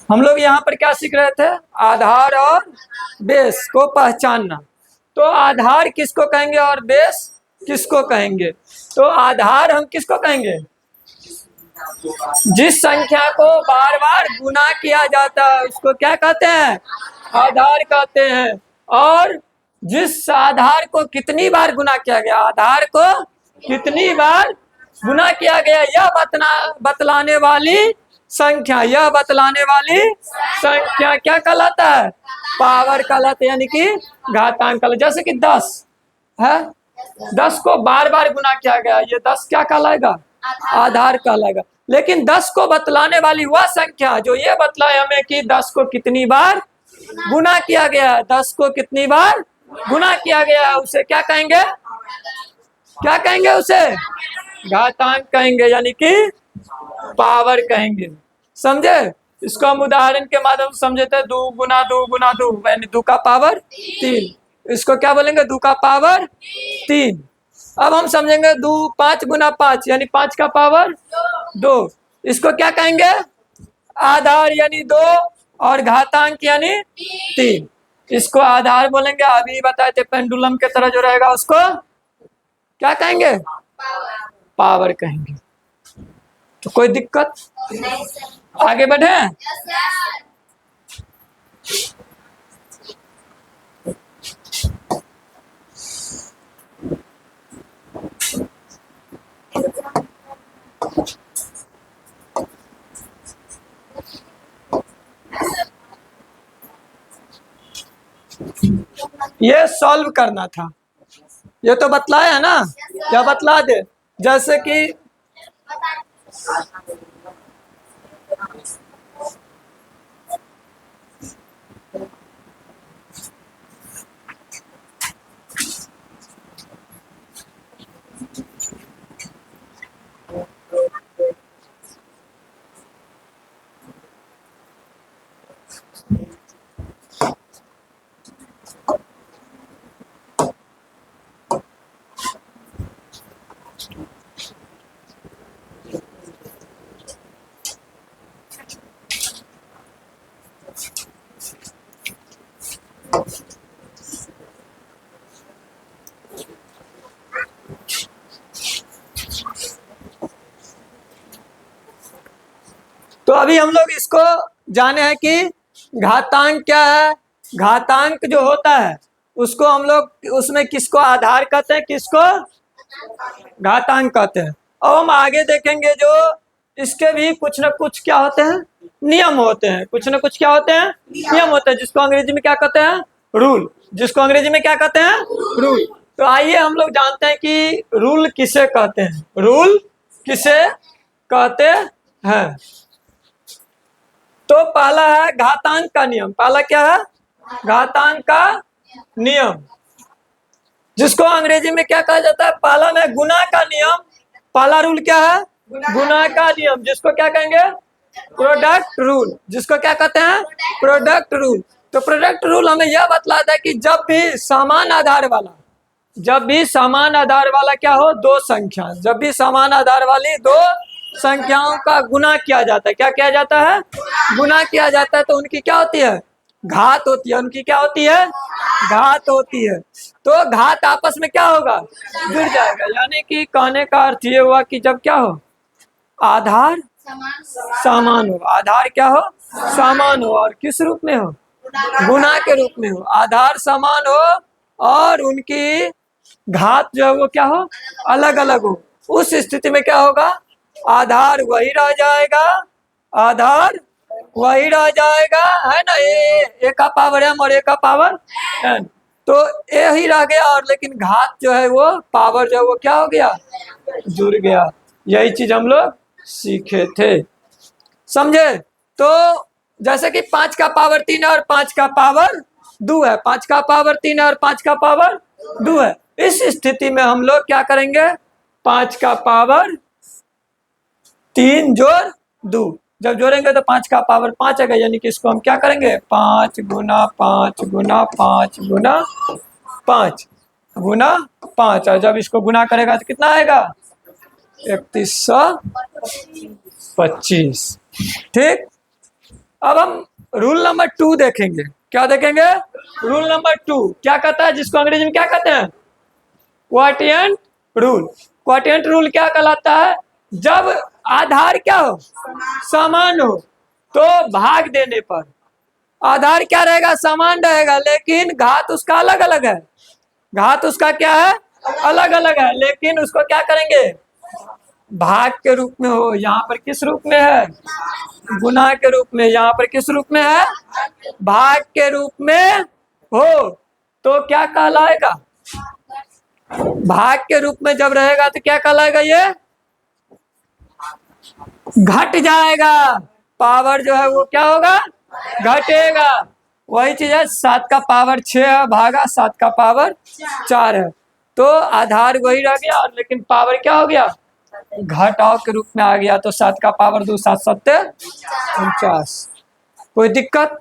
हम लोग यहाँ पर क्या सीख रहे थे? आधार और बेस को पहचानना। तो आधार किसको कहेंगे और बेस किसको कहेंगे? तो आधार हम किसको कहेंगे? जिस संख्या को बार बार गुना किया जाता है उसको क्या कहते हैं? आधार कहते हैं। और जिस आधार को कितनी बार गुना किया गया, आधार को कितनी बार गुना किया गया, यह बतलाने वाली संख्या, यह बतलाने वाली संख्या क्या कहलाता है? पावर कहलाता है, यानी कि घातांक कहलाता है। जैसे कि 10 है, 10 को बार बार गुना किया गया, ये 10 क्या कहलाएगा? आधार कहलाएगा। लेकिन 10 को बतलाने वाली वह संख्या जो ये बतलाए हमें कि 10 को कितनी बार गुना किया गया है, 10 को कितनी बार गुना किया गया है, उसे क्या कहेंगे? क्या कहेंगे उसे? घातांक कहेंगे, यानी कि पावर कहेंगे। समझे? इसको हम उदाहरण के माध्यम से समझे थे। 2 गुना 2 गुना 2 यानी 2 का पावर 3। इसको क्या बोलेंगे? 2 का पावर 3। अब हम समझेंगे 2 5 गुना 5 यानी 5 का पावर 2। इसको क्या कहेंगे? आधार यानी 2 और घातांक यानी 3। इसको आधार बोलेंगे। अभी बताए थे पेंडुलम के तरह जो रहेगा उसको क्या कहेंगे? पावर कहेंगे। तो कोई दिक्कत? आगे बढ़े? ये सॉल्व करना था, ये तो बतलाया है ना? क्या बतला दे? जैसे कि तो अभी हम लोग इसको जाने हैं कि घातांक क्या है। घातांक जो होता है उसको हम लोग उसमें किसको आधार कहते हैं, किसको घातांक कहते हैं। अब हम आगे देखेंगे जो इसके भी कुछ न कुछ क्या होते हैं, नियम होते हैं। कुछ न कुछ क्या होते हैं, नियम होते हैं, जिसको अंग्रेजी में क्या कहते हैं? रूल। जिसको अंग्रेजी में क्या कहते हैं? रूल। तो आइए हम लोग जानते हैं कि रूल किसे कहते हैं। रूल किसे कहते हैं? तो पहला है घातांक का नियम। पहला क्या है? घातांक का नियम, जिसको अंग्रेजी में क्या कहा जाता है? पहला में गुना का नियम। पहला रूल क्या है? गुना का नियम, जिसको क्या कहेंगे? Product rule. जिसको क्या कहते हैं? Product rule. तो प्रोडक्ट रूल हमें यह बतलाता है कि जब भी समान आधार वाला क्या हो? दो संख्या, जब भी समान आधार वाली दो संख्याओं का गुना किया जाता है, क्या किया जाता है? गुना किया जाता है, तो उनकी क्या होती है? घात होती है। उनकी क्या होती है? घात होती है। तो घात आपस में क्या होगा? जुड़ जाएगा। यानी कि कहने का अर्थ ये हुआ कि जब क्या हो? आधार समान हो। आधार क्या हो? समान हो। और किस रूप में हो? गुना के रूप में हो। आधार समान हो और उनकी घात जो है वो क्या हो? अलग अलग हो। उस स्थिति में क्या होगा? आधार वही रह जाएगा, आधार वही रह जाएगा, है ना? ए का पावर m और ए का पावर n, तो ए ही रह गया। और लेकिन घात जो है वो पावर जो है वो क्या हो गया? जुड़ गया। यही चीज हम लोग सीखे थे। समझे? तो जैसे कि 5 का पावर 3 है और 5 का पावर 2 है। 5 का पावर 3 है और 5 का पावर 2 है। इस स्थिति में हम लोग क्या करेंगे? 5 का पावर 3 जोड़ 2 जब जोड़ेंगे तो 5 का पावर 5 आएगा, यानी कि इसको हम क्या करेंगे 5 गुना 5 गुना 5 गुना 5 गुना 5, और जब इसको गुना करेगा तो कितना आएगा 3125। ठीक, अब हम रूल नंबर 2 देखेंगे। क्या देखेंगे? रूल नंबर 2 क्या कहता है, जिसको अंग्रेजी में क्या कहते हैं क्वोटिएंट रूल। क्वोटिएंट रूल क्या कहलाता है? जब आधार क्या हो समान हो तो भाग देने पर आधार क्या रहेगा समान रहेगा, लेकिन घात उसका अलग अलग है। घात उसका क्या है अलग अलग है, लेकिन उसको क्या करेंगे भाग के रूप में हो। यहाँ पर किस रूप में है गुना के रूप में, यहाँ पर किस रूप में है भाग के रूप में हो तो क्या कहलाएगा भाग के रूप में जब रहेगा तो क्या कहलाएगा ये घट जाएगा। पावर जो है वो क्या होगा घटेगा। वही चीज है 7 का पावर 6 है भागा 7 का पावर 4 है, तो आधार वही रह गया और लेकिन पावर क्या हो गया घटाव के रूप में आ गया। तो 7 का पावर 2 7 7 49। कोई दिक्कत?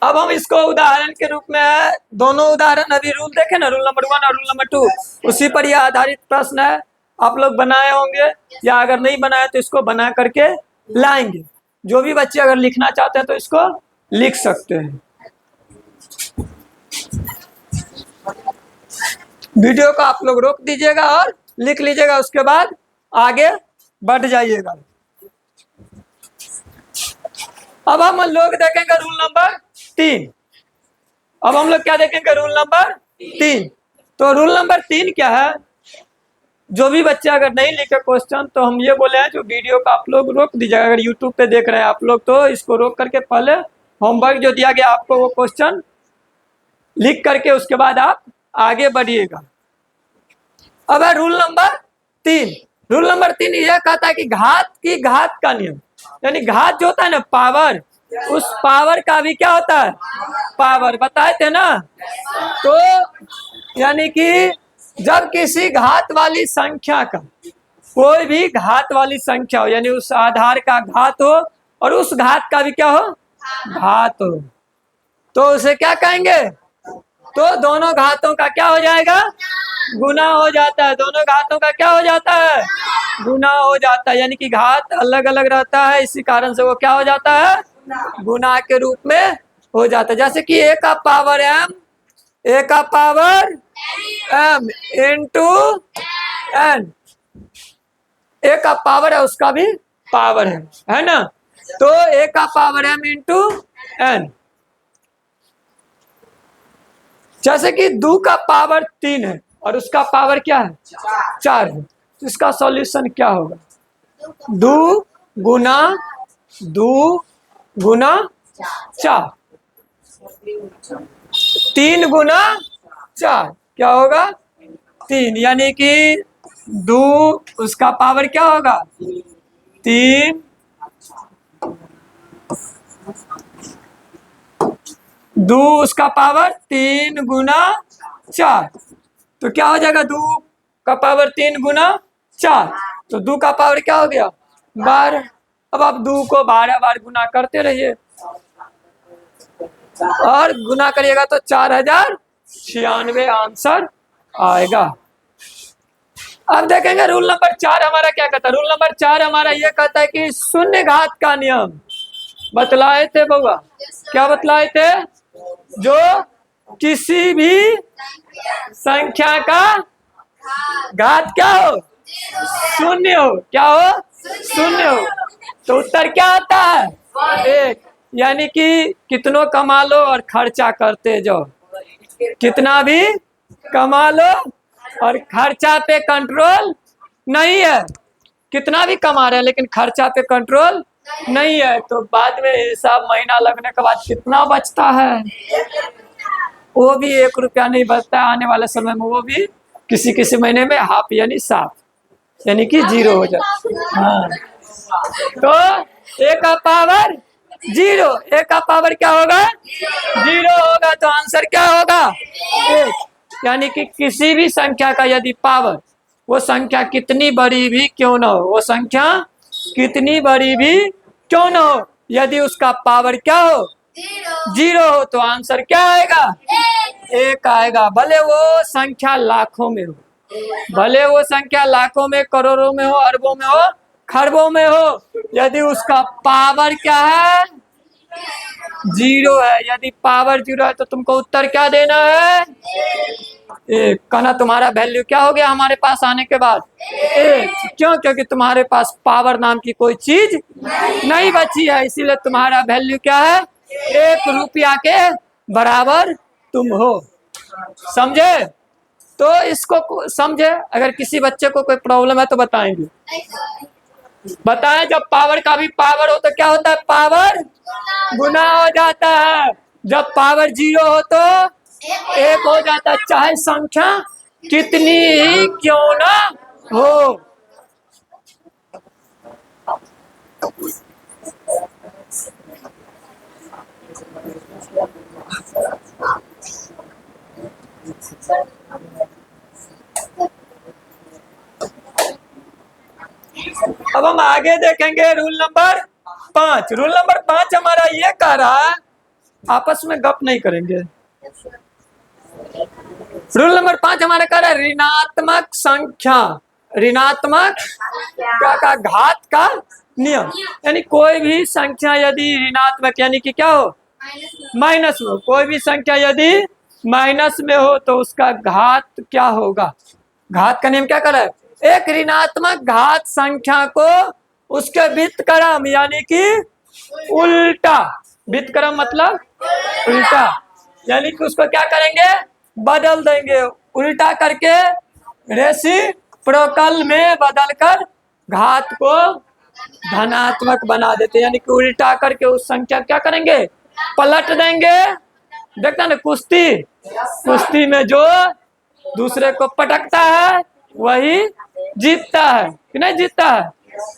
अब हम इसको उदाहरण के रूप में दोनों उदाहरण अभी रूल देखे ना, रूल नंबर 1 और रूल नंबर 2, उसी पर यह आधारित प्रश्न है। आप लोग बनाए होंगे या अगर नहीं बनाए तो इसको बना करके लाएंगे। जो भी बच्चे अगर लिखना चाहते हैं तो इसको लिख सकते हैं। वीडियो को आप लोग रोक दीजिएगा और लिख लीजिएगा, उसके बाद आगे बढ़ जाइएगा। अब हम लोग देखेंगे रूल नंबर 3। अब हम लोग क्या देखेंगे रूल नंबर 3। तो रूल नंबर 3 क्या है, जो भी बच्चे अगर नहीं लिखे क्वेश्चन तो हम ये बोले हैं जो वीडियो को आप लोग रोक दीजिएगा। अगर यूट्यूब पे देख रहे हैं आप लोग तो इसको रोक करके पहले होमवर्क जो दिया गया आपको वो क्वेश्चन लिख करके उसके बाद आप आगे बढ़िएगा। अब है रूल नंबर 3। रूल नंबर 3 यह कहता है कि घात का नियम, यानी घात जो होता है ना पावर, उस पावर का भी क्या होता है पावर, बताए थे ना। तो यानी कि जब किसी घात वाली संख्या का कोई भी घात वाली संख्या हो, यानी उस आधार का घात हो और उस घात का भी क्या हो घात हो, तो उसे क्या कहेंगे तो दोनों घातों का क्या हो जाएगा गुना हो जाता है। दोनों घातों का क्या हो जाता है गुना हो जाता है, यानी कि घात अलग अलग रहता है, इसी कारण से वो क्या हो जाता है गुना के रूप में हो जाता है। जैसे कि a का पावर m, a का power m into n, a का पावर है उसका भी पावर है ना। तो a का पावर m इंटू n, जैसे कि 2 का पावर 3 है और उसका पावर क्या है 4 है, तो इसका सॉल्यूशन क्या होगा 2 गुना 4, 3 गुना 4 क्या होगा 3, यानी कि 2 उसका पावर क्या होगा 3, 2 उसका पावर 3 गुना 4, तो क्या हो जाएगा 2 का पावर 3 गुना 4, तो 2 का पावर क्या हो गया 12। अब आप 2 को 12 बार गुना करते रहिए और गुना करिएगा तो 4096 आंसर आएगा। अब देखेंगे रूल नंबर 4 हमारा क्या कहता है। रूल नंबर 4 हमारा ये कहता है कि शून्य घात का नियम बतलाए थे बउआ, क्या बतलाए थे, जो किसी भी संख्या का घात क्या हो शून्य हो, क्या हो शून्य हो, तो उत्तर क्या आता है 1, यानी कि कितनों कमा लो और खर्चा करते जाओ, कितना भी कमा लो और खर्चा पे कंट्रोल नहीं है। कितना भी कमा रहे हैं लेकिन खर्चा पे कंट्रोल नहीं है, तो बाद में हिसाब महीना लगने के बाद कितना बचता है वो भी 1 रुपया नहीं बचता है। आने वाले समय में वो भी किसी महीने में हाफ यानी साफ, यानी कि 0 हो जाता। हाँ, तो a का पावर 0, a का पावर क्या होगा 0 होगा, तो आंसर क्या होगा 1। यानी कि किसी भी संख्या का यदि पावर, वो संख्या कितनी बड़ी भी क्यों ना हो, वो संख्या कितनी बड़ी भी क्यों ना हो, यदि उसका पावर क्या हो, 0 हो, तो आंसर क्या आएगा, 1 आएगा। भले वो संख्या लाखों में हो, भले वो संख्या लाखों में, करोड़ों में हो, अरबों में हो, खरबों में हो, यदि उसका पावर क्या है, 0 है। यदि पावर 0 है तो तुमको उत्तर क्या देना है, 1। कहना तुम्हारा वैल्यू क्या हो गया हमारे पास आने के बाद, 1। क्यों, क्योंकि तुम्हारे पास पावर नाम की कोई चीज नहीं बची है, इसीलिए तुम्हारा वैल्यू क्या है, 1 रुपया के बराबर तुम हो। समझे? तो इसको समझे। अगर किसी बच्चे को कोई प्रॉब्लम है तो बताएंगे, बताएं। जब पावर का भी पावर हो तो क्या होता है, पावर गुना हो जाता है। जब पावर 0 हो तो 1 हो जाता है, चाहे संख्या कितनी ही क्यों ना हो। अब हम आगे देखेंगे रूल नंबर 5। रूल नंबर 5 हमारा ये कह रहा है, आपस में गप नहीं करेंगे। रूल नंबर 5 हमारा कह रहा है ऋणात्मक संख्या, ऋणात्मक का घात का नियम। यानी कोई भी संख्या यदि ऋणात्मक यानी कि क्या हो, माइनस में हो, कोई भी संख्या यदि माइनस में हो तो उसका घात क्या होगा। घात का नियम क्या कर रहा है, एक ऋणात्मक घात संख्या को उसके व्युत्क्रम यानी कि उल्टा, व्युत्क्रम मतलब उल्टा, यानी कि उसको क्या करेंगे, बदल देंगे, उल्टा करके रेसिप्रोकल में बदलकर घात को धनात्मक बना देते, यानी कि उल्टा करके उस संख्या क्या करेंगे, पलट देंगे। देखता ना कुश्ती, कुश्ती में जो दूसरे को पटकता है वही जीतता है कि नहीं जीतता है।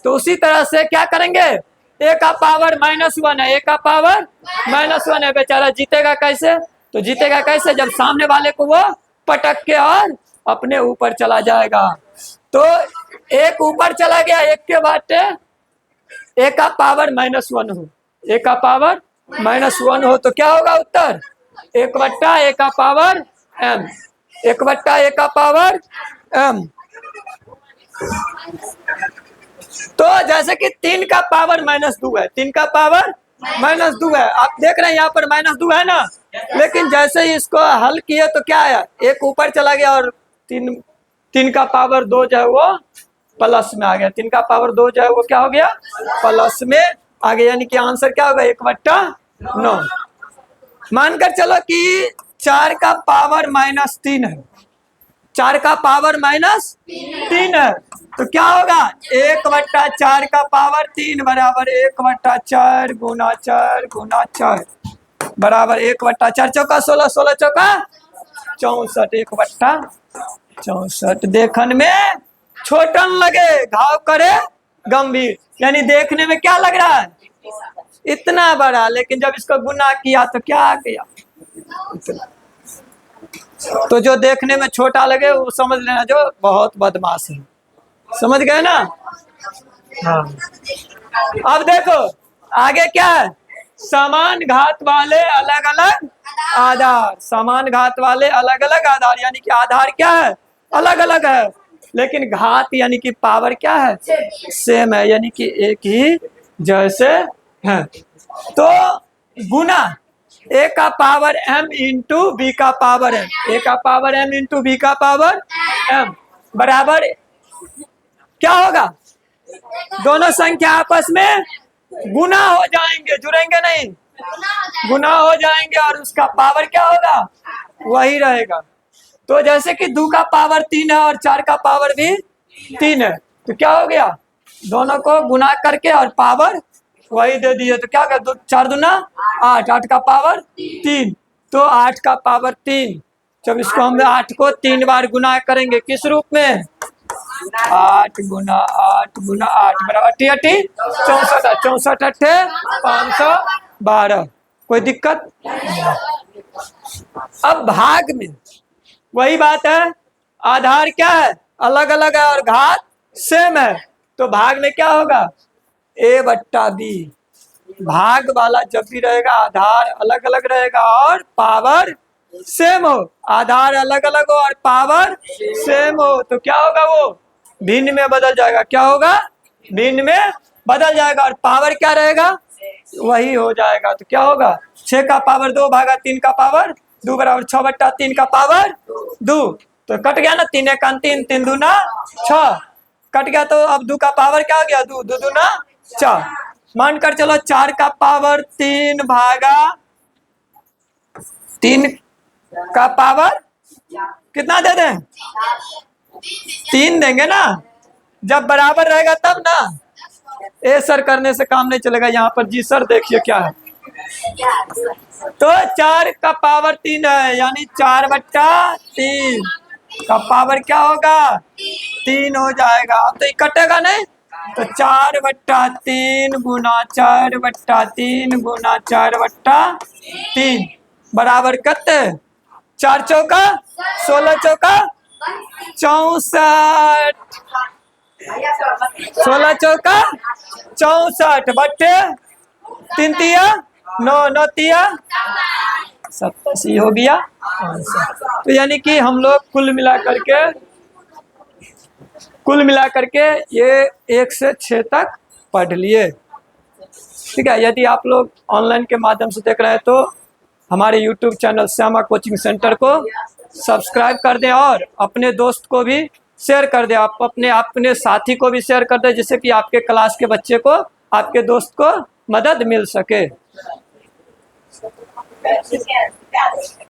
तो उसी तरह से क्या करेंगे, ए का पावर -1 है, ए का पावर -1 है, बेचारा जीतेगा कैसे, तो जीतेगा कैसे, जब सामने वाले को वो पटक के और अपने ऊपर चला जाएगा। तो एक ऊपर चला गया, एक के बाद ए का पावर -1 हो, ए का पावर -1 हो तो क्या होगा उत्तर, 1/a का पावर m, 1/a का पावर m। तो जैसे कि 3 का पावर -2 है, 3 का पावर -2 है, आप देख रहे हैं यहाँ पर -2 है ना, लेकिन जैसे ही इसको हल किए तो क्या आया, एक ऊपर चला गया और 3 का पावर 2 जो है वो प्लस में आ गया, 3 का पावर 2 जो है वो क्या हो गया, प्लस में आ गया, यानी कि आंसर क्या होगा, 1/9। मानकर चलो कि 4 का पावर -3 है, 4 का पावर -3 है, तो क्या होगा, 1/4 का पावर 3 बराबर 1/4 गुना 4 गुना 4 बराबर 1/4 चौका 16, 16 चौका 64, 1/64। देखने में छोटन लगे घाव करे गंभीर, यानी देखने में क्या लग रहा है, इतना बड़ा, लेकिन जब इसको गुना किया तो क्या आ गया, तो जो देखने में छोटा लगे वो समझ लेना जो बहुत बदमाश है। समझ गए ना। हाँ, अब देखो आगे क्या है, समान घात वाले अलग अलग आधार, समान घात वाले अलग अलग आधार, यानी कि आधार क्या है, अलग अलग है, लेकिन घात यानी कि पावर क्या है, सेम है, यानी कि एक ही जैसे है। तो गुना ए का पावर m इंटू बी का पावर m, ए का पावर m इंटू बी का पावर m बराबर क्या होगा, दोनों संख्या आपस में गुना हो जाएंगे, जुड़ेंगे नहीं, गुना हो जाएंगे और उसका पावर क्या होगा, वही रहेगा। तो जैसे कि 2 का पावर 3 है और 4 का पावर भी 3 है, तो क्या हो गया, दोनों को गुना करके और पावर वही दे दिए, तो क्या कर, 4 दूना 8, 8 का पावर 3, तो 8 का पावर 3। जब इसको हम 8 को 3 बार गुना करेंगे किस रूप में, 8 गुना 8 गुना 8 बराबर 64, 64 512। कोई दिक्कत। अब भाग में वही बात है, आधार क्या है, अलग अलग है और घात सेम है, तो भाग में क्या होगा, a/b। भाग वाला जब भी रहेगा आधार अलग अलग रहेगा और पावर सेम हो, आधार अलग अलग हो और पावर सेम हो तो क्या होगा, वो भिन्न में बदल जाएगा। क्या होगा, भिन्न में बदल जाएगा और पावर क्या रहेगा, वही हो जाएगा। तो क्या होगा, 6 का पावर 2 भागा 3 का पावर 2 बराबर 6/3 का पावर 2। तो कट गया ना, 3 1 3, 3 दूना 6 कट गया। तो अब 2 का पावर क्या हो गया, 2 2 दूना 4। मान कर चलो 4 का पावर 3 भागा 3 का पावर कितना दे दें, 3 देंगे ना। जब बराबर रहेगा तब ना, ए सर करने से काम नहीं चलेगा, यहाँ पर जी सर देखिए क्या है। तो 4 का पावर 3 है, यानी 4/3 का पावर क्या होगा, 3 हो जाएगा। अब तो कटेगा नहीं, तो 4/3 गुना 4/3 गुना 4/3 बराबर कितने, 4 चौका 16 चौका 64, 16 चौका 64 बट्टे 3 तिया 9 9 तिया 87 हो गया आंसर। तो यानी कि हम लोग कुल मिला करके ये 1 से 6 तक पढ़ लिए। ठीक है, यदि आप लोग ऑनलाइन के माध्यम से देख रहे हैं तो हमारे YouTube channel Shyama coaching centre को सब्सक्राइब कर दें और अपने दोस्त को भी शेयर कर दें, आप अपने साथी को भी शेयर कर दें, जिससे कि आपके क्लास के बच्चे को, आपके दोस्त को मदद मिल सके।